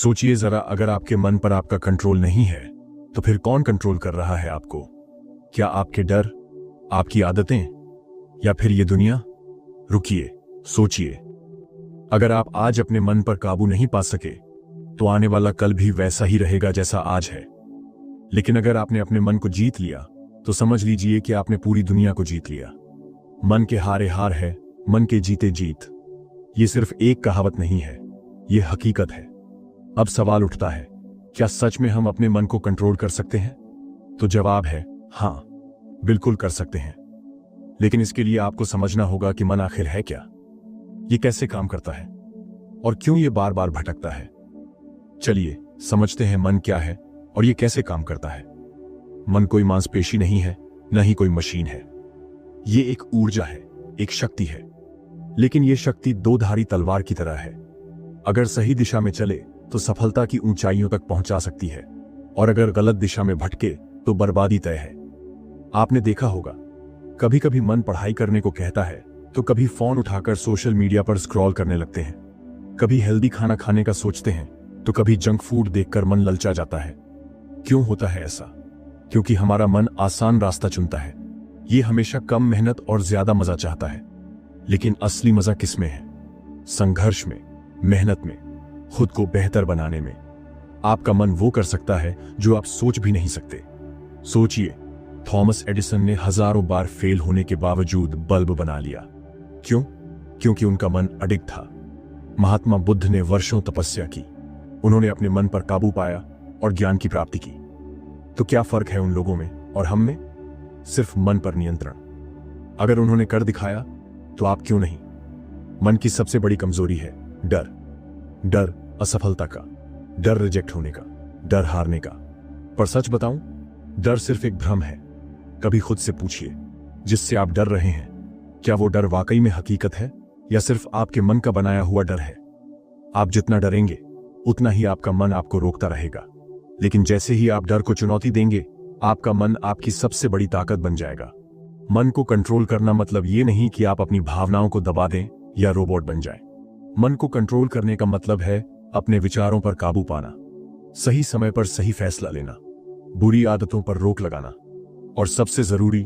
सोचिए जरा, अगर आपके मन पर आपका कंट्रोल नहीं है तो फिर कौन कंट्रोल कर रहा है आपको? क्या आपके डर, आपकी आदतें, या फिर ये दुनिया? रुकिए, सोचिए। अगर आप आज अपने मन पर काबू नहीं पा सके तो आने वाला कल भी वैसा ही रहेगा जैसा आज है। लेकिन अगर आपने अपने मन को जीत लिया तो समझ लीजिए कि आपने पूरी दुनिया को जीत लिया। मन के हारे हार है, मन के जीते जीत। ये सिर्फ एक कहावत नहीं है, ये हकीकत है। अब सवाल उठता है, क्या सच में हम अपने मन को कंट्रोल कर सकते हैं? तो जवाब है हां, बिल्कुल कर सकते हैं। लेकिन इसके लिए आपको समझना होगा कि मन आखिर है क्या, ये कैसे काम करता है और क्यों ये बार बार भटकता है। चलिए समझते हैं मन क्या है और ये कैसे काम करता है। मन कोई मांसपेशी नहीं है, न ही कोई मशीन है। ये एक ऊर्जा है, एक शक्ति है। लेकिन ये शक्ति दो धारी तलवार की तरह है। अगर सही दिशा में चले तो सफलता की ऊंचाइयों तक पहुंचा सकती है, और अगर गलत दिशा में भटके तो बर्बादी तय है। आपने देखा होगा, कभी कभी मन पढ़ाई करने को कहता है तो कभी फोन उठाकर सोशल मीडिया पर स्क्रॉल करने लगते हैं। कभी हेल्दी खाना खाने का सोचते हैं तो कभी जंक फूड देखकर मन ललचा जाता है। क्यों होता है ऐसा? क्योंकि हमारा मन आसान रास्ता चुनता है। ये हमेशा कम मेहनत और ज्यादा मजा चाहता है। लेकिन असली मजा किसमें है? संघर्ष में, मेहनत में, खुद को बेहतर बनाने में। आपका मन वो कर सकता है जो आप सोच भी नहीं सकते। सोचिए, थॉमस एडिसन ने हजारों बार फेल होने के बावजूद बल्ब बना लिया। क्यों? क्योंकि उनका मन अडिग था। महात्मा बुद्ध ने वर्षों तपस्या की, उन्होंने अपने मन पर काबू पाया और ज्ञान की प्राप्ति की। तो क्या फर्क है उन लोगों में और हम में? सिर्फ मन पर नियंत्रण। अगर उन्होंने कर दिखाया तो आप क्यों नहीं? मन की सबसे बड़ी कमजोरी है डर। डर असफलता का, डर रिजेक्ट होने का, डर हारने का। पर सच बताऊं, डर सिर्फ एक भ्रम है। कभी खुद से पूछिए, जिससे आप डर रहे हैं, क्या वो डर वाकई में हकीकत है या सिर्फ आपके मन का बनाया हुआ डर है? आप जितना डरेंगे उतना ही आपका मन आपको रोकता रहेगा। लेकिन जैसे ही आप डर को चुनौती देंगे, आपका मन आपकी सबसे बड़ी ताकत बन जाएगा। मन को कंट्रोल करना मतलब ये नहीं कि आप अपनी भावनाओं को दबा दें या रोबोट बन जाएं। मन को कंट्रोल करने का मतलब है अपने विचारों पर काबू पाना, सही समय पर सही फैसला लेना, बुरी आदतों पर रोक लगाना, और सबसे जरूरी,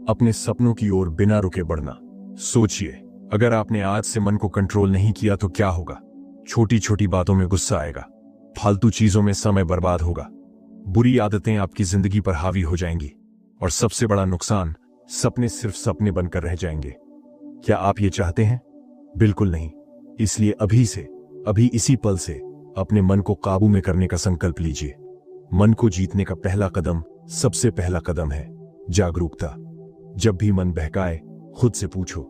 अपने सपनों की ओर बिना रुके बढ़ना। सोचिए, अगर आपने आज से मन को कंट्रोल नहीं किया तो क्या होगा? छोटी छोटी बातों में गुस्सा आएगा, फालतू चीजों में समय बर्बाद होगा, बुरी आदतें आपकी जिंदगी पर हावी हो जाएंगी, और सबसे बड़ा नुकसान, सपने सिर्फ सपने बनकर रह जाएंगे। क्या आप ये चाहते हैं? बिल्कुल नहीं। इसलिए अभी से, अभी इसी पल से अपने मन को काबू में करने का संकल्प लीजिए। मन को जीतने का पहला कदम, सबसे पहला कदम है जागरूकता। जब भी मन बहकाए, खुद से पूछो,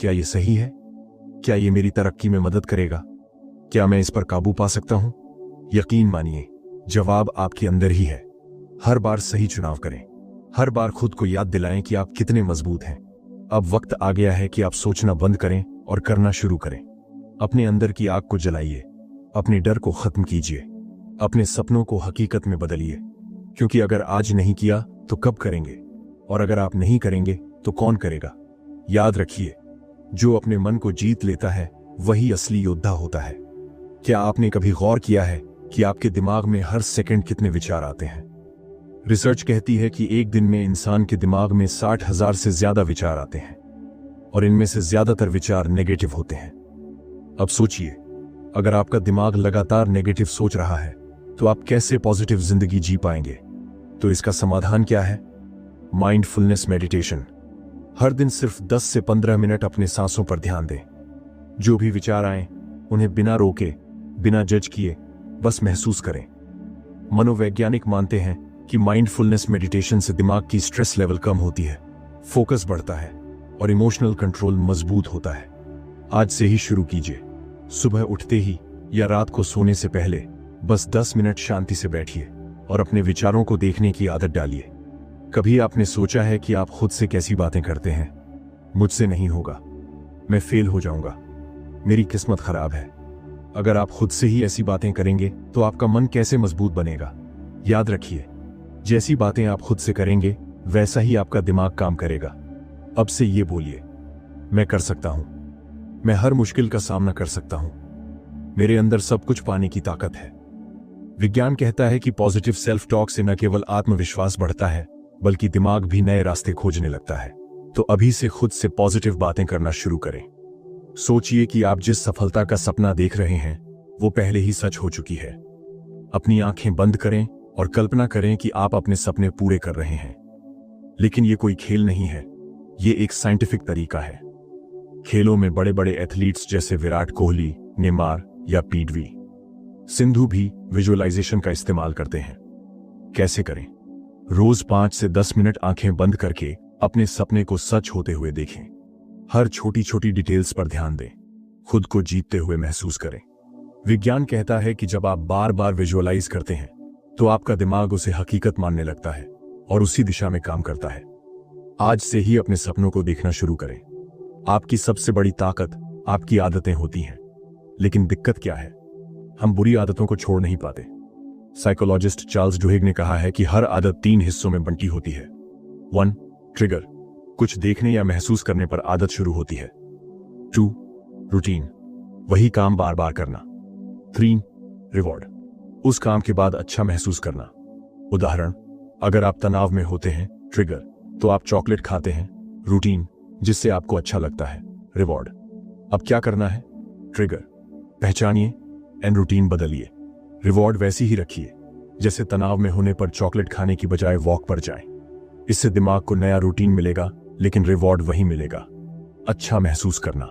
क्या ये सही है? क्या ये मेरी तरक्की में मदद करेगा? क्या मैं इस पर काबू पा सकता हूं? यकीन मानिए, जवाब आपके अंदर ही है। हर बार सही चुनाव करें, हर बार खुद को याद दिलाएं कि आप कितने मजबूत हैं। अब वक्त आ गया है कि आप सोचना बंद करें और करना शुरू करें। अपने अंदर की आग को जलाइए, अपने डर को खत्म कीजिए, अपने सपनों को हकीकत में बदलिए। क्योंकि अगर आज नहीं किया तो कब करेंगे, और अगर आप नहीं करेंगे तो कौन करेगा? याद रखिए, जो अपने मन को जीत लेता है वही असली योद्धा होता है। क्या आपने कभी गौर किया है कि आपके दिमाग में हर सेकंड कितने विचार आते हैं? रिसर्च कहती है कि एक दिन में इंसान के दिमाग में 60,000 से ज्यादा विचार आते हैं, और इनमें से ज्यादातर विचार नेगेटिव होते हैं। अब सोचिए, अगर आपका दिमाग लगातार नेगेटिव सोच रहा है तो आप कैसे पॉजिटिव जिंदगी जी पाएंगे? तो इसका समाधान क्या है? Mindfulness meditation. हर दिन सिर्फ 10 से 15 मिनट अपने सांसों पर ध्यान दें। जो भी विचार आए, उन्हें बिना रोके, बिना जज किए बस महसूस करें। मनोवैज्ञानिक मानते हैं कि माइंडफुलनेस मेडिटेशन से दिमाग की स्ट्रेस लेवल कम होती है, फोकस बढ़ता है और इमोशनल कंट्रोल मजबूत होता है। आज से ही शुरू कीजिए। सुबह उठते ही या रात को सोने से पहले बस 10 मिनट शांति से बैठिए और अपने विचारों को देखने की आदत डालिए। कभी आपने सोचा है कि आप खुद से कैसी बातें करते हैं? मुझसे नहीं होगा, मैं फेल हो जाऊंगा, मेरी किस्मत खराब है। अगर आप खुद से ही ऐसी बातें करेंगे तो आपका मन कैसे मजबूत बनेगा? याद रखिए, जैसी बातें आप खुद से करेंगे वैसा ही आपका दिमाग काम करेगा। अब से ये बोलिए, मैं कर सकता हूं, मैं हर मुश्किल का सामना कर सकता हूं, मेरे अंदर सब कुछ पाने की ताकत है। विज्ञान कहता है कि पॉजिटिव सेल्फ टॉक से न केवल आत्मविश्वास बढ़ता है बल्कि दिमाग भी नए रास्ते खोजने लगता है। तो अभी से खुद से पॉजिटिव बातें करना शुरू करें। सोचिए कि आप जिस सफलता का सपना देख रहे हैं वो पहले ही सच हो चुकी है। अपनी आंखें बंद करें और कल्पना करें कि आप अपने सपने पूरे कर रहे हैं। लेकिन ये कोई खेल नहीं है, ये एक साइंटिफिक तरीका है। खेलों में बड़े बड़े एथलीट्स जैसे विराट कोहली, नेमार या पीवी सिंधु भी विजुअलाइजेशन का इस्तेमाल करते हैं। कैसे करें? रोज 5 से 10 मिनट आंखें बंद करके अपने सपने को सच होते हुए देखें। हर छोटी छोटी डिटेल्स पर ध्यान दें, खुद को जीतते हुए महसूस करें। विज्ञान कहता है कि जब आप बार बार विजुअलाइज करते हैं तो आपका दिमाग उसे हकीकत मानने लगता है और उसी दिशा में काम करता है। आज से ही अपने सपनों को देखना शुरू करें। आपकी सबसे बड़ी ताकत आपकी आदतें होती हैं। लेकिन दिक्कत क्या है? हम बुरी आदतों को छोड़ नहीं पाते। साइकोलॉजिस्ट चार्ल्स डुहिग ने कहा है कि हर आदत 3 हिस्सों में बंटी होती है। 1. ट्रिगर, कुछ देखने या महसूस करने पर आदत शुरू होती है। 2. रूटीन, वही काम बार बार करना। 3. रिवॉर्ड, उस काम के बाद अच्छा महसूस करना। उदाहरण, अगर आप तनाव में होते हैं, ट्रिगर, तो आप चॉकलेट खाते हैं। रूटीन, जिससे आपको अच्छा लगता है। रिवॉर्ड, अब क्या करना है? ट्रिगर पहचानिए एंड रूटीन बदलिए। रिवॉर्ड वैसी ही रखिए, जैसे तनाव में होने पर चॉकलेट खाने की बजाय वॉक पर जाएं। इससे दिमाग को नया रूटीन मिलेगा, लेकिन रिवॉर्ड वही मिलेगा, अच्छा महसूस करना।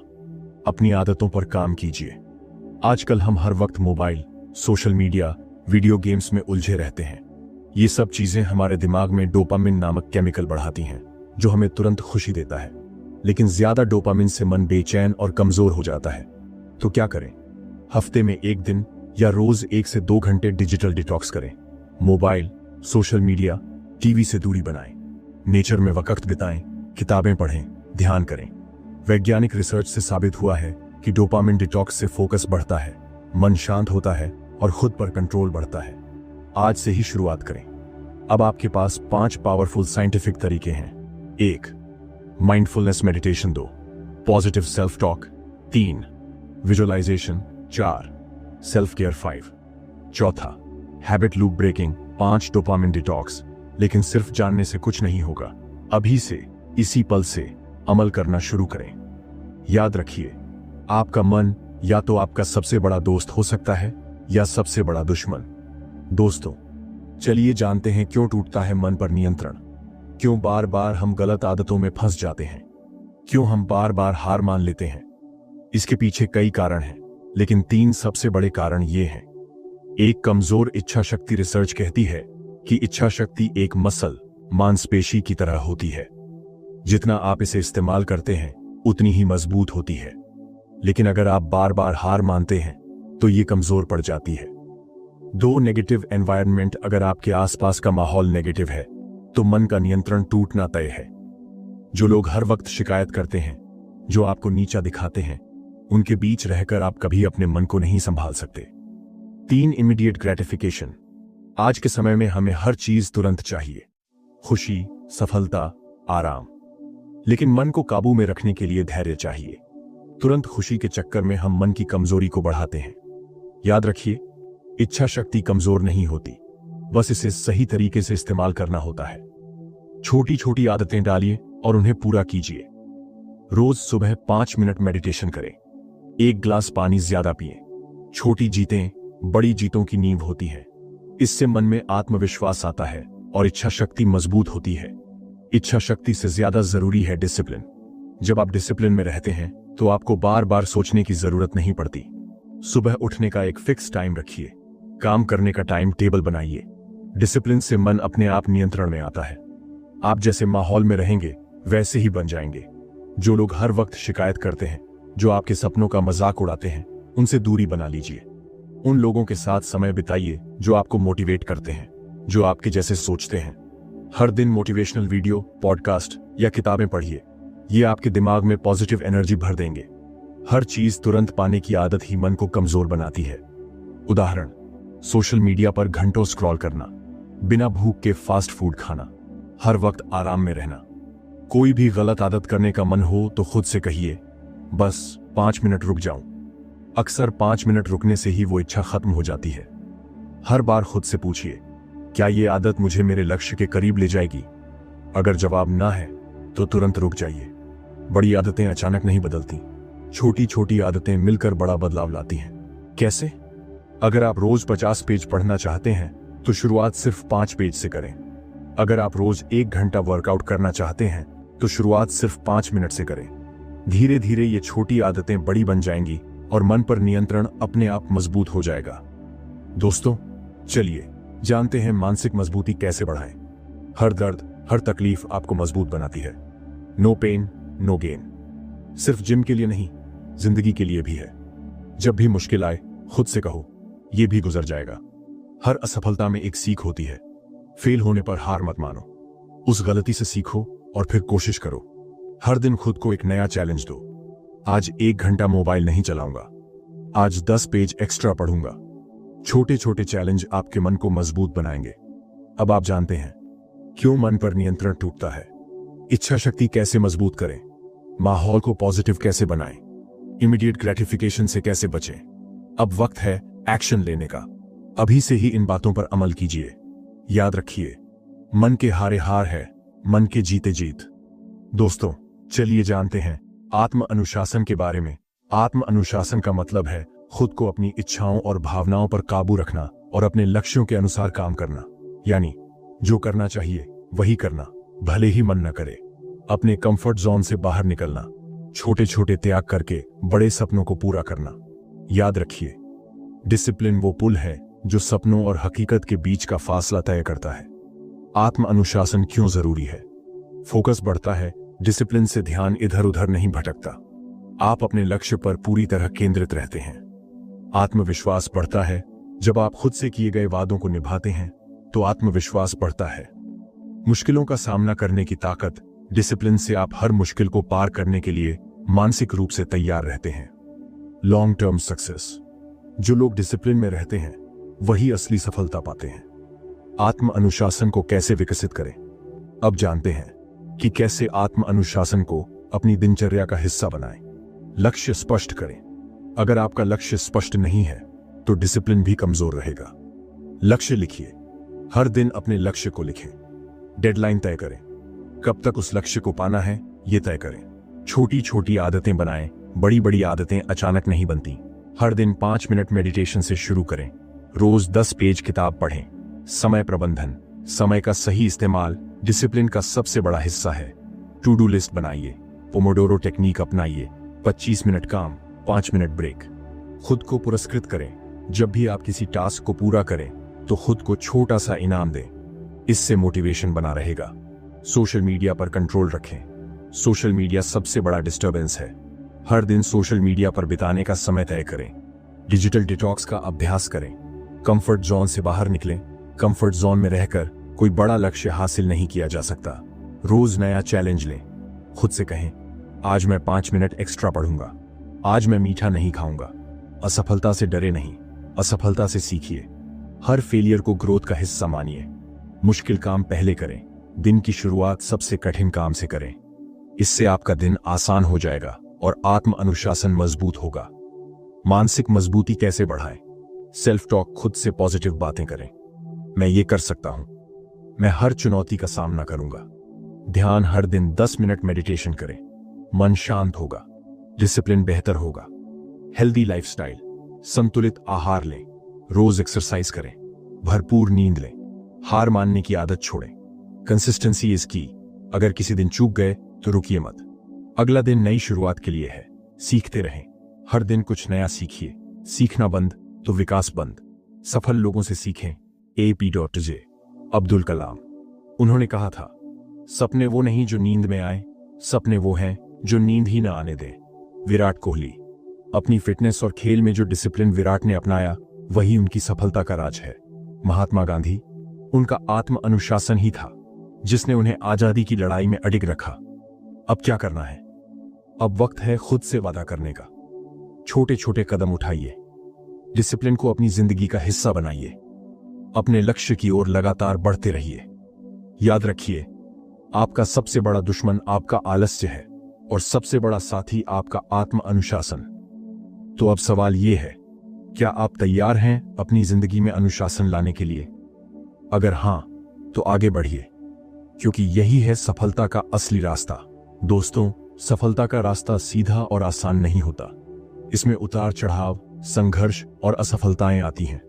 अपनी आदतों पर काम कीजिए। आजकल हम हर वक्त mobile, social media, video games में उलझे रहते हैं। ये सब चीजें हमारे दिमाग में डोपामिन नामक केमिकल बढ़ाती हैं, जो हमें तुरंत खुशी देता है। लेकिन ज्यादा डोपामिन से मन बेचैन और कमजोर हो जाता है। तो क्या करें? हफ्ते में 1 दिन या रोज 1 से 2 घंटे डिजिटल डिटॉक्स करें। मोबाइल, सोशल मीडिया, टीवी से दूरी बनाएं। नेचर में वक्त बिताएं, किताबें पढ़ें, ध्यान करें। वैज्ञानिक रिसर्च से साबित हुआ है कि डोपामिन डिटॉक्स से फोकस बढ़ता है, मन शांत होता है और खुद पर कंट्रोल बढ़ता है। आज से ही शुरुआत करें। अब आपके पास 5 पावरफुल साइंटिफिक तरीके हैं। 1. Mindfulness meditation. 2. Positive self talk. 3. Visualisation. 4. Self care. 5. चौथा, habit loop breaking. 5. Dopamine detox. लेकिन सिर्फ जानने से कुछ नहीं होगा। अभी से, इसी पल से अमल करना शुरू करें। याद रखिए, आपका मन या तो आपका सबसे बड़ा दोस्त हो सकता है या सबसे बड़ा दुश्मन। दोस्तों, चलिए जानते हैं क्यों टूटता है मन पर नियंत्रण। क्यों बार बार हम गलत आदतों में फंस जाते हैं? क्यों हम बार बार हार मान लेते हैं? इसके पीछे कई कारण हैं, लेकिन 3 सबसे बड़े कारण ये हैं। 1. कमजोर इच्छा शक्ति। रिसर्च कहती है कि इच्छा शक्ति एक मसल, मांसपेशी की तरह होती है। जितना आप इसे इस्तेमाल करते हैं उतनी ही मजबूत होती है। लेकिन अगर आप बार बार हार मानते हैं तो ये कमजोर पड़ जाती है। 2. Negative environment. अगर आपके आसपास का माहौल नेगेटिव है तो मन का नियंत्रण टूटना तय है। जो लोग हर वक्त शिकायत करते हैं, जो आपको नीचा दिखाते हैं, उनके बीच रहकर आप कभी अपने मन को नहीं संभाल सकते। 3. Immediate gratification. आज के समय में हमें हर चीज तुरंत चाहिए, खुशी, सफलता, आराम। लेकिन मन को काबू में रखने के लिए धैर्य चाहिए। तुरंत खुशी के चक्कर में हम मन की कमजोरी को बढ़ाते हैं। याद रखिए, इच्छा शक्ति कमजोर नहीं होती, बस इसे सही तरीके से इस्तेमाल करना होता है। छोटी छोटी आदतें डालिए और उन्हें पूरा कीजिए। रोज सुबह 5 मिनट मेडिटेशन करें। 1 गिलास पानी ज्यादा पिएं। छोटी जीतें बड़ी जीतों की नींव होती है। इससे मन में आत्मविश्वास आता है और इच्छा शक्ति मजबूत होती है। इच्छा शक्ति से ज्यादा जरूरी है डिसिप्लिन। जब आप डिसिप्लिन में रहते हैं तो आपको बार बार सोचने की जरूरत नहीं पड़ती। सुबह उठने का एक फिक्स टाइम रखिए। काम करने का टाइम टेबल बनाइए। डिसिप्लिन से मन अपने आप नियंत्रण में आता है। आप जैसे माहौल में रहेंगे वैसे ही बन जाएंगे। जो लोग हर वक्त शिकायत करते हैं, जो आपके सपनों का मजाक उड़ाते हैं, उनसे दूरी बना लीजिए। उन लोगों के साथ समय बिताइए जो आपको मोटिवेट करते हैं, जो आपके जैसे सोचते हैं। हर दिन मोटिवेशनल वीडियो, पॉडकास्ट या किताबें पढ़िए। ये आपके दिमाग में पॉजिटिव एनर्जी भर देंगे। हर चीज तुरंत पाने की आदत ही मन को कमजोर बनाती है। उदाहरण, सोशल मीडिया पर घंटों स्क्रॉल करना, बिना भूख के फास्ट फूड खाना, हर वक्त आराम में रहना। कोई भी गलत आदत करने का मन हो तो खुद से कहिए, बस 5 मिनट रुक जाऊं। अक्सर 5 मिनट रुकने से ही वो इच्छा खत्म हो जाती है। हर बार खुद से पूछिए, क्या ये आदत मुझे मेरे लक्ष्य के करीब ले जाएगी? अगर जवाब ना है तो तुरंत रुक जाइए। बड़ी आदतें अचानक नहीं बदलती, छोटी छोटी आदतें मिलकर बड़ा बदलाव लाती हैं। कैसे? अगर आप रोज 50 पेज पढ़ना चाहते हैं तो शुरुआत सिर्फ 5 पेज से करें। अगर आप रोज 1 घंटा वर्कआउट करना चाहते हैं तो शुरुआत सिर्फ 5 मिनट से करें। धीरे धीरे ये छोटी आदतें बड़ी बन जाएंगी और मन पर नियंत्रण अपने आप मजबूत हो जाएगा। दोस्तों, चलिए जानते हैं मानसिक मजबूती कैसे बढ़ाएं। हर दर्द, हर तकलीफ आपको मजबूत बनाती है। No pain no gain. सिर्फ जिम के लिए नहीं, जिंदगी के लिए भी है। जब भी मुश्किल आए खुद से कहो, यह भी गुजर जाएगा। हर असफलता में एक सीख होती है। फेल होने पर हार मत मानो, उस गलती से सीखो और फिर कोशिश करो। हर दिन खुद को एक नया चैलेंज दो। आज 1 घंटा मोबाइल नहीं चलाऊंगा, आज 10 पेज एक्स्ट्रा पढ़ूंगा। छोटे छोटे चैलेंज आपके मन को मजबूत बनाएंगे। अब आप जानते हैं क्यों मन पर नियंत्रण टूटता है, इच्छा शक्ति कैसे मजबूत करें, माहौल को पॉजिटिव कैसे बनाएं, इमीडिएट ग्रेटिफिकेशन से कैसे बचें। अब वक्त है एक्शन लेने का। अभी से ही इन बातों पर अमल कीजिए। याद रखिए, मन के हारे हार है, मन के जीते जीत। दोस्तों, चलिए जानते हैं आत्म अनुशासन के बारे में। आत्म अनुशासन का मतलब है खुद को अपनी इच्छाओं और भावनाओं पर काबू रखना और अपने लक्ष्यों के अनुसार काम करना। यानी जो करना चाहिए वही करना, भले ही मन न करे। अपने कंफर्ट जोन से बाहर निकलना, छोटे छोटे त्याग करके बड़े सपनों को पूरा करना। याद रखिए, डिसिप्लिन वो पुल है जो सपनों और हकीकत के बीच का फासला तय करता है। आत्म अनुशासन क्यों जरूरी है? फोकस बढ़ता है, डिसिप्लिन से ध्यान इधर उधर नहीं भटकता। आप अपने लक्ष्य पर पूरी तरह केंद्रित रहते हैं। आत्मविश्वास बढ़ता है, जब आप खुद से किए गए वादों को निभाते हैं तो आत्मविश्वास बढ़ता है। मुश्किलों का सामना करने की ताकत, डिसिप्लिन से आप हर मुश्किल को पार करने के लिए मानसिक रूप से तैयार रहते हैं। Long term success. जो लोग डिसिप्लिन में रहते हैं वही असली सफलता पाते हैं। आत्म अनुशासन को कैसे विकसित करें? अब जानते हैं कि कैसे आत्म अनुशासन को अपनी दिनचर्या का हिस्सा बनाएं। लक्ष्य स्पष्ट करें। अगर आपका लक्ष्य स्पष्ट नहीं है तो डिसिप्लिन भी कमजोर रहेगा। लक्ष्य लिखिए, हर दिन अपने लक्ष्य को लिखें। डेडलाइन तय करें, कब तक उस लक्ष्य को पाना है यह तय करें। छोटी छोटी आदतें बनाएं, बड़ी बड़ी आदतें अचानक नहीं बनती। हर दिन 5 मिनट मेडिटेशन से शुरू करें। रोज 10 पेज किताब पढ़ें। समय प्रबंधन, समय का सही इस्तेमाल डिसिप्लिन का सबसे बड़ा हिस्सा है। टू डू लिस्ट बनाइए, पोमोडोरो टेक्निक अपनाइए। 25 मिनट काम, 5 मिनट ब्रेक। खुद को पुरस्कृत करें। जब भी आप किसी टास्क को पूरा करें तो खुद को छोटा सा इनाम दें, इससे मोटिवेशन बना रहेगा। सोशल मीडिया पर कंट्रोल रखें। सोशल मीडिया सबसे बड़ा डिस्टर्बेंस है। हर दिन सोशल मीडिया पर बिताने का समय तय करें। डिजिटल डिटॉक्स का अभ्यास करें। कंफर्ट जोन से बाहर निकलें। कंफर्ट जोन में रहकर कोई बड़ा लक्ष्य हासिल नहीं किया जा सकता। रोज नया चैलेंज लें। खुद से कहें, आज मैं 5 मिनट एक्स्ट्रा पढ़ूंगा, आज मैं मीठा नहीं खाऊंगा। असफलता से डरे नहीं, असफलता से सीखिए। हर फेलियर को ग्रोथ का हिस्सा मानिए। मुश्किल काम पहले करें, दिन की शुरुआत सबसे कठिन काम से करें। इससे आपका दिन आसान हो जाएगा और आत्म अनुशासन मजबूत होगा। मानसिक मजबूती कैसे बढ़ाएं? सेल्फ टॉक, खुद से पॉजिटिव बातें करें। मैं ये कर सकता हूं, मैं हर चुनौती का सामना करूंगा। ध्यान, हर दिन 10 मिनट मेडिटेशन करें। मन शांत होगा, डिसिप्लिन बेहतर होगा। हेल्दी लाइफस्टाइल, संतुलित आहार लें, रोज एक्सरसाइज करें, भरपूर नींद लें। हार मानने की आदत छोड़ें। कंसिस्टेंसी इज की। अगर किसी दिन चूक गए तो रुकिए मत। अगला दिन नई शुरुआत के लिए है। सीखते रहें, हर दिन कुछ नया सीखिए। सीखना बंद तो विकास बंद। सफल लोगों से सीखें। APJ अब्दुल कलाम। उन्होंने कहा था, सपने वो नहीं जो नींद में आए, सपने वो हैं जो नींद ही ना आने दें। विराट कोहली। अपनी फिटनेस और खेल में जो डिसिप्लिन विराट ने अपनाया वही उनकी सफलता का राज है। महात्मा गांधी। उनका आत्म अनुशासन ही था जिसने उन्हें आजादी की लड़ाई में अडिग रखा। अब क्या करना है? अब वक्त है खुद से वादा करने का। छोटे छोटे कदम उठाइए। डिसिप्लिन को अपनी जिंदगी का हिस्सा बनाइए। अपने लक्ष्य की ओर लगातार बढ़ते रहिए। याद रखिए, आपका सबसे बड़ा दुश्मन आपका आलस्य है और सबसे बड़ा साथी आपका आत्म अनुशासन। तो अब सवाल यह है, क्या आप तैयार हैं अपनी जिंदगी में अनुशासन लाने के लिए? अगर हां, तो आगे बढ़िए, क्योंकि यही है सफलता का असली रास्ता। दोस्तों, सफलता का रास्ता सीधा और आसान नहीं होता। इसमें उतार चढ़ाव, संघर्ष और असफलताएं आती हैं।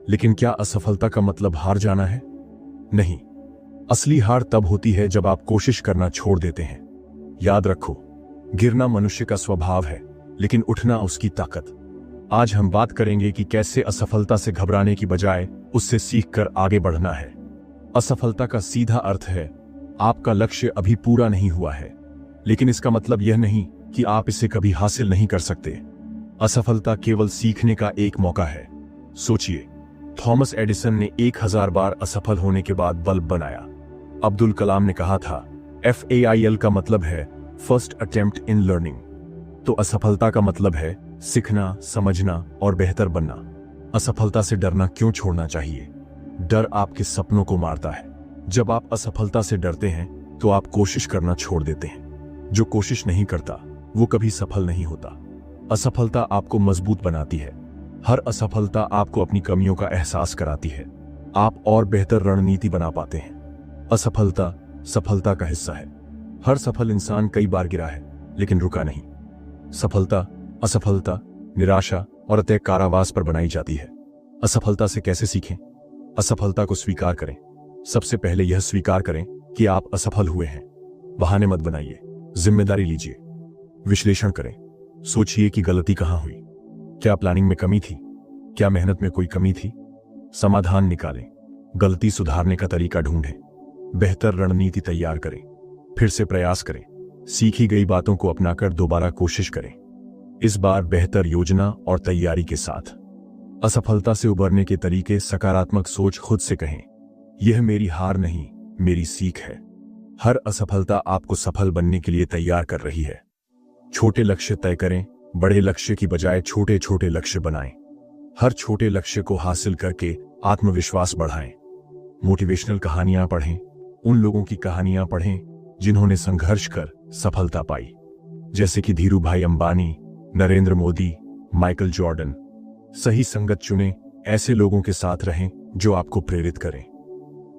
लेकिन क्या असफलता का मतलब हार जाना है? नहीं। असली हार तब होती है जब आप कोशिश करना छोड़ देते हैं। याद रखो, गिरना मनुष्य का स्वभाव है, लेकिन उठना उसकी ताकत। आज हम बात करेंगे कि कैसे असफलता से घबराने की बजाय उससे सीखकर आगे बढ़ना है। असफलता का सीधा अर्थ है आपका लक्ष्य अभी पूरा नहीं हुआ है, लेकिन इसका मतलब यह नहीं कि आप इसे कभी हासिल नहीं कर सकते। असफलता केवल सीखने का एक मौका है। सोचिए, थॉमस एडिसन ने 1000 बार असफल होने के बाद बल्ब बनाया। अब्दुल कलाम ने कहा था, FAIL का मतलब है फर्स्ट अटेम्प्ट इन लर्निंग। तो असफलता का मतलब है सीखना, समझना और बेहतर बनना। असफलता से डरना क्यों छोड़ना चाहिए? डर आपके सपनों को मारता है। जब आप असफलता से डरते हैं तो आप कोशिश करना छोड़ देते हैं। जो कोशिश नहीं करता वो कभी सफल नहीं होता। असफलता आपको मजबूत बनाती है। हर असफलता आपको अपनी कमियों का एहसास कराती है। आप और बेहतर रणनीति बना पाते हैं। असफलता सफलता का हिस्सा है। हर सफल इंसान कई बार गिरा है, लेकिन रुका नहीं। सफलता, असफलता, निराशा और अंततः कारावास पर बनाई जाती है। असफलता से कैसे सीखें? असफलता को स्वीकार करें। सबसे पहले यह स्वीकार करें कि आप असफल हुए हैं। बहाने मत बनाइए, जिम्मेदारी लीजिए। विश्लेषण करें। सोचिए कि गलती कहां हुई। क्या प्लानिंग में कमी थी? क्या मेहनत में कोई कमी थी? समाधान निकालें। गलती सुधारने का तरीका ढूंढें। बेहतर रणनीति तैयार करें। फिर से प्रयास करें। सीखी गई बातों को अपनाकर दोबारा कोशिश करें, इस बार बेहतर योजना और तैयारी के साथ। असफलता से उबरने के तरीके सकारात्मक सोच खुद से कहें, यह मेरी हार नहीं, मेरी सीख है। हर असफलता आपको सफल बनने के लिए तैयार कर रही है। छोटे लक्ष्य तय करें, बड़े लक्ष्य की बजाय छोटे छोटे लक्ष्य बनाएं। हर छोटे लक्ष्य को हासिल करके आत्मविश्वास बढ़ाएं। मोटिवेशनल कहानियां पढ़ें। उन लोगों की कहानियां पढ़ें जिन्होंने संघर्ष कर सफलता पाई, जैसे कि धीरूभाई अंबानी, नरेंद्र मोदी, माइकल जॉर्डन। सही संगत चुनें, ऐसे लोगों के साथ रहें जो आपको प्रेरित करें।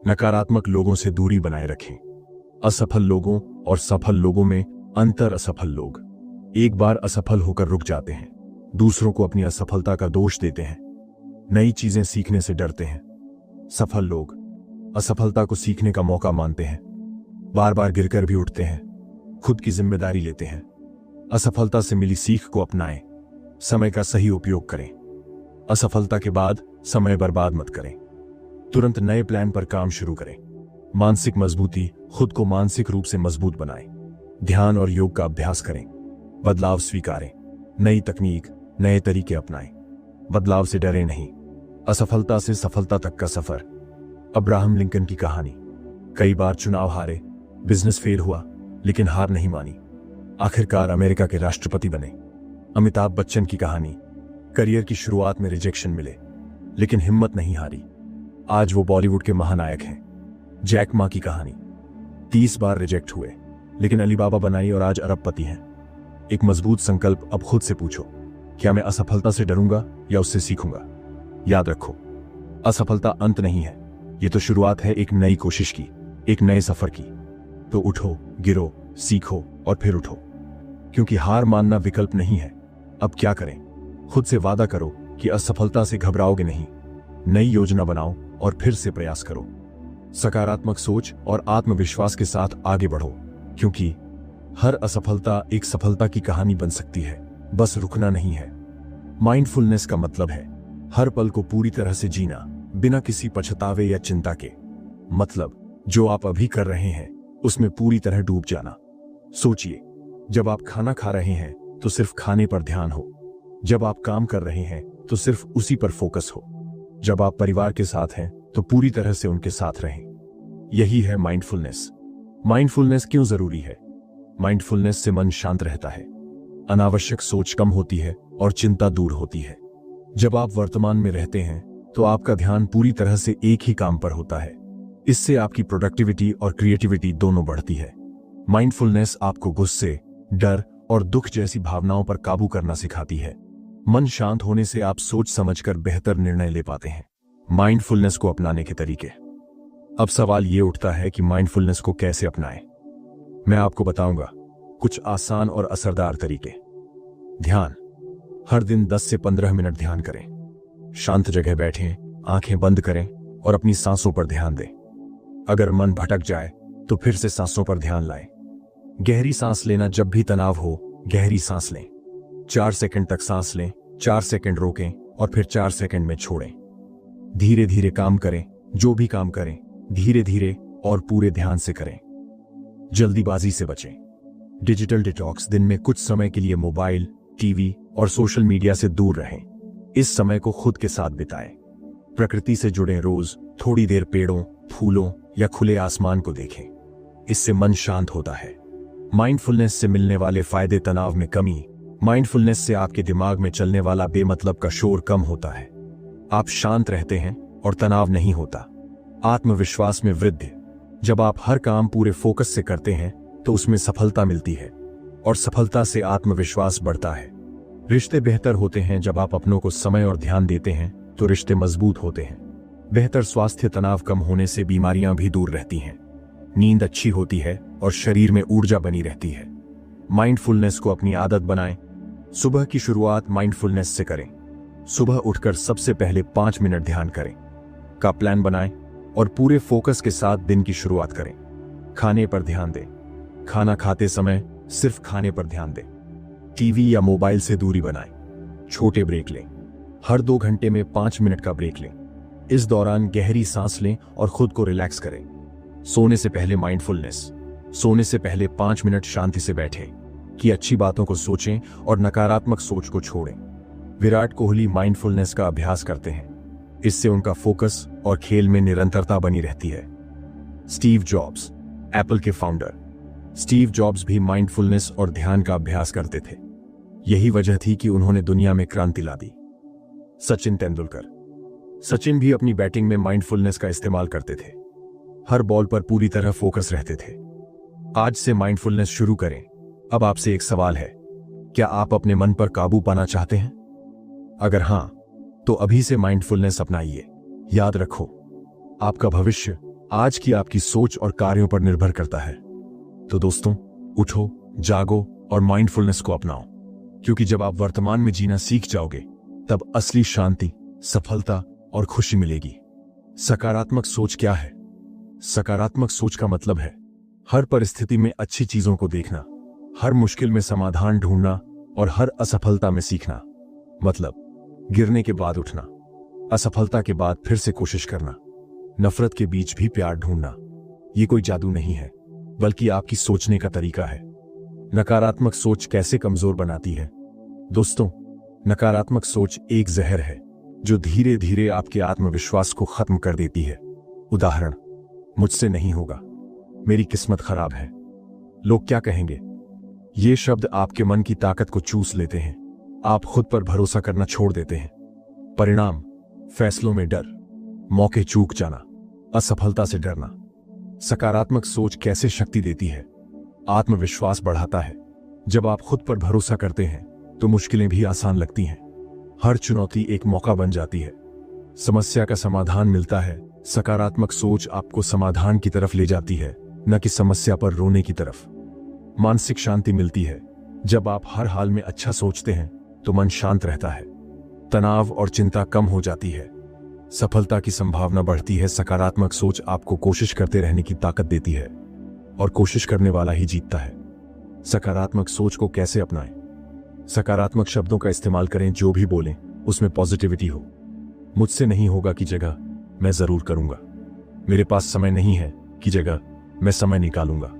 नकारात्मक लोगों से दूरी बनाए रखें। असफल लोगों और सफल लोगों में अंतर। असफल लोग एक बार असफल होकर रुक जाते हैं, दूसरों को अपनी असफलता का दोष देते हैं, नई चीजें सीखने से डरते हैं। सफल लोग असफलता को सीखने का मौका मानते हैं, बार बार गिरकर भी उठते हैं, खुद की जिम्मेदारी लेते हैं। असफलता से मिली सीख को अपनाएं। समय का सही उपयोग करें। असफलता के बाद समय बर्बाद मत करें। तुरंत नए प्लान पर काम शुरू करें। मानसिक मजबूती, खुद को मानसिक रूप से मजबूत बनाएं। ध्यान और योग का अभ्यास करें। बदलाव स्वीकारें। नई तकनीक, नए तरीके अपनाएं। बदलाव से डरे नहीं। असफलता से सफलता तक का सफर। अब्राहम लिंकन की कहानी। कई बार चुनाव हारे, बिजनेस फेल हुआ, लेकिन हार नहीं मानी, आखिरकार अमेरिका के राष्ट्रपति बने। अमिताभ बच्चन की कहानी। करियर की शुरुआत में रिजेक्शन मिले, लेकिन हिम्मत नहीं हारी, आज वो बॉलीवुड के महानायक हैं। जैक मा की कहानी। 30 बार रिजेक्ट हुए, लेकिन अलीबाबा बनाई और आज अरबपति हैं। एक मजबूत संकल्प। अब खुद से पूछो, क्या मैं असफलता से डरूंगा या उससे सीखूंगा? याद रखो, असफलता अंत नहीं है, ये तो शुरुआत है एक नई कोशिश की, एक नए सफर की। तो उठो, गिरो, सीखो और फिर उठो, क्योंकि हार मानना विकल्प नहीं है। अब क्या करें? खुद से वादा करो कि असफलता से घबराओगे नहीं। नई योजना बनाओ और फिर से प्रयास करो। सकारात्मक सोच और आत्मविश्वास के साथ आगे बढ़ो, क्योंकि हर असफलता एक सफलता की कहानी बन सकती है, बस रुकना नहीं है। माइंडफुलनेस का मतलब है हर पल को पूरी तरह से जीना, बिना किसी पछतावे या चिंता के। मतलब जो आप अभी कर रहे हैं उसमें पूरी तरह डूब जाना। सोचिए, जब आप खाना खा रहे हैं तो सिर्फ खाने पर ध्यान हो, जब आप काम कर रहे हैं तो सिर्फ उसी पर फोकस हो, जब आप परिवार के साथ हैं तो पूरी तरह से उनके साथ रहें। यही है माइंडफुलनेस। माइंडफुलनेस क्यों जरूरी है? माइंडफुलनेस से मन शांत रहता है, अनावश्यक सोच कम होती है और चिंता दूर होती है। जब आप वर्तमान में रहते हैं तो आपका ध्यान पूरी तरह से एक ही काम पर होता है। इससे आपकी प्रोडक्टिविटी और क्रिएटिविटी दोनों बढ़ती है। माइंडफुलनेस आपको गुस्से, डर और दुख जैसी भावनाओं पर काबू करना सिखाती है। मन शांत होने से आप सोच समझकर बेहतर निर्णय ले पाते हैं। माइंडफुलनेस को अपनाने के तरीके। अब सवाल ये उठता है कि माइंडफुलनेस को कैसे अपनाएं। मैं आपको बताऊंगा कुछ आसान और असरदार तरीके। ध्यान। हर दिन 10 से 15 मिनट ध्यान करें। शांत जगह बैठें, आंखें बंद करें और अपनी सांसों पर ध्यान दें। अगर मन भटक जाए तो फिर से सांसों पर ध्यान लाएं। गहरी सांस लेना। जब भी तनाव हो गहरी सांस लें। 4 सेकंड तक सांस लें, 4 सेकंड रोकें और फिर 4 सेकंड में छोड़ें। धीरे धीरे काम करें। जो भी काम करें धीरे धीरे और पूरे ध्यान से करें। जल्दीबाजी से बचें। Digital detox. दिन में कुछ समय के लिए मोबाइल, टीवी और सोशल मीडिया से दूर रहें। इस समय को खुद के साथ बिताएं। प्रकृति से जुड़ें। रोज थोड़ी देर पेड़ों, फूलों या खुले आसमान को देखें। इससे मन शांत होता है। माइंडफुलनेस से मिलने वाले फायदे। तनाव में कमी। माइंडफुलनेस से आपके दिमाग में चलने वाला बेमतलब का शोर कम होता है। आप शांत रहते हैं और तनाव नहीं होता। आत्मविश्वास में वृद्धि। जब आप हर काम पूरे फोकस से करते हैं तो उसमें सफलता मिलती है और सफलता से आत्मविश्वास बढ़ता है। रिश्ते बेहतर होते हैं। जब आप अपनों को समय और ध्यान देते हैं तो रिश्ते मजबूत होते हैं। बेहतर स्वास्थ्य। तनाव कम होने से बीमारियां भी दूर रहती हैं। नींद अच्छी होती है और शरीर में ऊर्जा बनी रहती है। माइंडफुलनेस को अपनी आदत बनाएं। सुबह की शुरुआत माइंडफुलनेस से करें। सुबह उठकर सबसे पहले 5 मिनट ध्यान करें का प्लान बनाएं और पूरे फोकस के साथ दिन की शुरुआत करें। खाने पर ध्यान दें। खाना खाते समय सिर्फ खाने पर ध्यान दें। टीवी या मोबाइल से दूरी बनाएं। छोटे ब्रेक लें। हर 2 घंटे में 5 मिनट का ब्रेक लें। इस दौरान गहरी सांस लें और खुद को रिलैक्स करें। सोने से पहले माइंडफुलनेस। सोने से पहले 5 मिनट शांति से बैठें कि अच्छी बातों को सोचें और नकारात्मक सोच को छोड़ें। विराट कोहली माइंडफुलनेस का अभ्यास करते हैं। इससे उनका फोकस और खेल में निरंतरता बनी रहती है। स्टीव जॉब्स, एप्पल के फाउंडर। स्टीव जॉब्स भी माइंडफुलनेस और ध्यान का अभ्यास करते थे। यही वजह थी कि उन्होंने दुनिया में क्रांति ला दी। सचिन तेंदुलकर। सचिन भी अपनी बैटिंग में माइंडफुलनेस का इस्तेमाल करते थे। हर बॉल पर पूरी तरह फोकस रहते थे। आज से माइंडफुलनेस शुरू करें। अब आपसे एक सवाल है, क्या आप अपने मन पर काबू पाना चाहते हैं? अगर हां, तो अभी से माइंडफुलनेस अपनाइए। याद रखो, आपका भविष्य आज की आपकी सोच और कार्यों पर निर्भर करता है। तो दोस्तों, उठो, जागो और माइंडफुलनेस को अपनाओ, क्योंकि जब आप वर्तमान में जीना सीख जाओगे तब असली शांति, सफलता और खुशी मिलेगी। सकारात्मक सोच क्या है? सकारात्मक सोच का मतलब है हर परिस्थिति में अच्छी चीजों को देखना, हर मुश्किल में समाधान ढूंढना और हर असफलता में सीखना। मतलब गिरने के बाद उठना, असफलता के बाद फिर से कोशिश करना, नफरत के बीच भी प्यार ढूंढना। ये कोई जादू नहीं है, बल्कि आपकी सोचने का तरीका है। नकारात्मक सोच कैसे कमजोर बनाती है? दोस्तों, नकारात्मक सोच एक जहर है जो धीरे धीरे आपके आत्मविश्वास को खत्म कर देती है। उदाहरण, मुझसे नहीं होगा, मेरी किस्मत खराब है, लोग क्या कहेंगे। ये शब्द आपके मन की ताकत को चूस लेते हैं। आप खुद पर भरोसा करना छोड़ देते हैं। परिणाम, फैसलों में डर, मौके चूक जाना, असफलता से डरना। सकारात्मक सोच कैसे शक्ति देती है? आत्मविश्वास बढ़ाता है। जब आप खुद पर भरोसा करते हैं तो मुश्किलें भी आसान लगती हैं। हर चुनौती एक मौका बन जाती है। समस्या का समाधान मिलता है। सकारात्मक सोच आपको समाधान की तरफ ले जाती है, न कि समस्या पर रोने की तरफ। मानसिक शांति मिलती है। जब आप हर हाल में अच्छा सोचते हैं तो मन शांत रहता है। तनाव और चिंता कम हो जाती है। सफलता की संभावना बढ़ती है। सकारात्मक सोच आपको कोशिश करते रहने की ताकत देती है और कोशिश करने वाला ही जीतता है। सकारात्मक सोच को कैसे अपनाएं? सकारात्मक शब्दों का इस्तेमाल करें। जो भी बोलें उसमें पॉजिटिविटी हो। मुझसे नहीं होगा की जगह मैं जरूर करूंगा। मेरे पास समय नहीं है की जगह मैं समय निकालूंगा।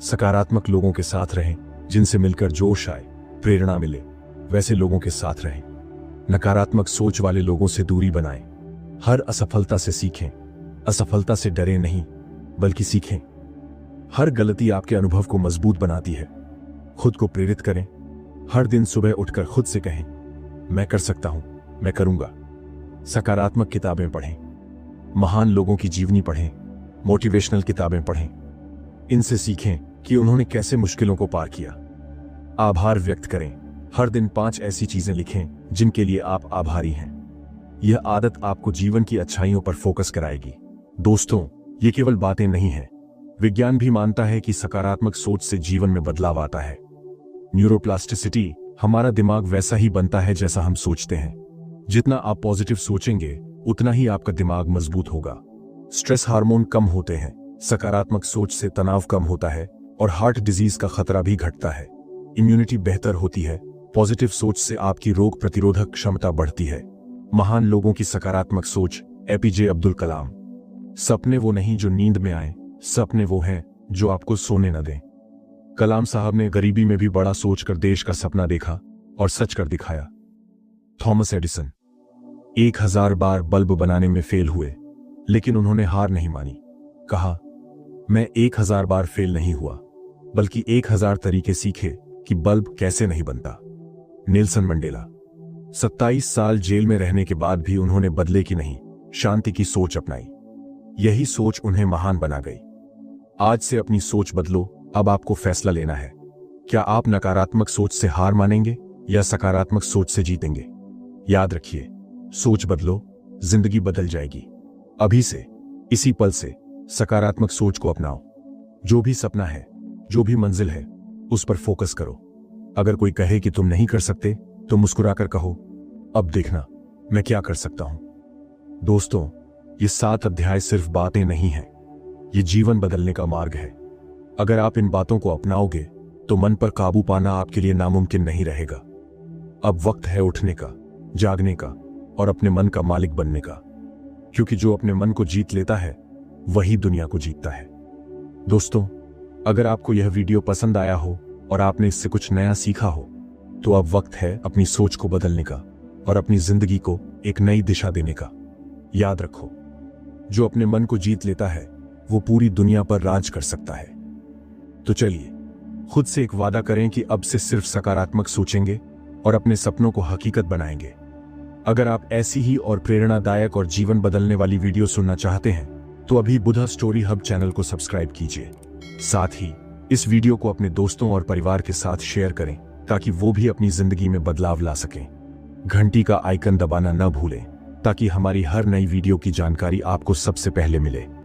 सकारात्मक लोगों के साथ रहें, जिनसे मिलकर जोश आए, प्रेरणा मिले, वैसे लोगों के साथ रहें। नकारात्मक सोच वाले लोगों से दूरी बनाएं। हर असफलता से सीखें। असफलता से डरे नहीं, बल्कि सीखें। हर गलती आपके अनुभव को मजबूत बनाती है। खुद को प्रेरित करें। हर दिन सुबह उठकर खुद से कहें, मैं कर सकता हूं, मैं करूंगा। सकारात्मक किताबें पढ़ें। महान लोगों की जीवनी पढ़ें, मोटिवेशनल किताबें पढ़ें। इनसे सीखें कि उन्होंने कैसे मुश्किलों को पार किया। आभार व्यक्त करें। हर दिन 5 ऐसी चीजें लिखें जिनके लिए आप आभारी हैं। यह आदत आपको जीवन की अच्छाइयों पर फोकस कराएगी। दोस्तों, ये केवल बातें नहीं हैं। विज्ञान भी मानता है कि सकारात्मक सोच से जीवन में बदलाव आता है। न्यूरोप्लास्टिसिटी, हमारा दिमाग वैसा ही बनता है जैसा हम सोचते हैं। जितना आप पॉजिटिव सोचेंगे उतना ही आपका दिमाग मजबूत होगा। स्ट्रेस हार्मोन कम होते हैं, सकारात्मक सोच से तनाव कम होता है और हार्ट डिजीज का खतरा भी घटता है। इम्यूनिटी बेहतर होती है, पॉजिटिव सोच से आपकी रोग प्रतिरोधक क्षमता बढ़ती है। महान लोगों की सकारात्मक सोच। एपीजे अब्दुल कलाम। सपने वो नहीं जो नींद में आए, सपने वो हैं जो आपको सोने न दें। कलाम साहब ने गरीबी में भी बड़ा सोचकर देश का सपना देखा और सच कर दिखाया। थॉमस एडिसन 1000 बार बल्ब बनाने में फेल हुए, लेकिन उन्होंने हार नहीं मानी। कहा, मैं 1000 बार फेल नहीं हुआ, बल्कि 1000 तरीके सीखे कि बल्ब कैसे नहीं बनता। नेल्सन मंडेला 27 साल जेल में रहने के बाद भी उन्होंने बदले की नहीं, शांति की सोच अपनाई। यही सोच उन्हें महान बना गई। आज से अपनी सोच बदलो। अब आपको फैसला लेना है। क्या आप नकारात्मक सोच से हार मानेंगे या सकारात्मक सोच से जीतेंगे? याद रखिए, सोच बदलो, जिंदगी बदल जाएगी। अभी से, इसी पल से सकारात्मक सोच को अपनाओ। जो भी सपना है, जो भी मंजिल है, उस पर फोकस करो। अगर कोई कहे कि तुम नहीं कर सकते, तो मुस्कुराकर कहो, अब देखना मैं क्या कर सकता हूं। दोस्तों, ये 7 अध्याय सिर्फ बातें नहीं हैं, ये जीवन बदलने का मार्ग है। अगर आप इन बातों को अपनाओगे तो मन पर काबू पाना आपके लिए नामुमकिन नहीं रहेगा। अब वक्त है उठने का, जागने का और अपने मन का मालिक बनने का, क्योंकि जो अपने मन को जीत लेता है वही दुनिया को जीतता है। दोस्तों, अगर आपको यह वीडियो पसंद आया हो और आपने इससे कुछ नया सीखा हो, तो अब वक्त है अपनी सोच को बदलने का और अपनी जिंदगी को एक नई दिशा देने का। याद रखो, जो अपने मन को जीत लेता है वो पूरी दुनिया पर राज कर सकता है। तो चलिए, खुद से एक वादा करें कि अब से सिर्फ सकारात्मक सोचेंगे और अपने सपनों को हकीकत बनाएंगे। अगर आप ऐसी ही और प्रेरणादायक और जीवन बदलने वाली वीडियो सुनना चाहते हैं, तो अभी बुधा स्टोरी हब चैनल को सब्सक्राइब कीजिए। साथ ही इस वीडियो को अपने दोस्तों और परिवार के साथ शेयर करें, ताकि वो भी अपनी जिंदगी में बदलाव ला सकें। घंटी का आइकन दबाना न भूलें, ताकि हमारी हर नई वीडियो की जानकारी आपको सबसे पहले मिले।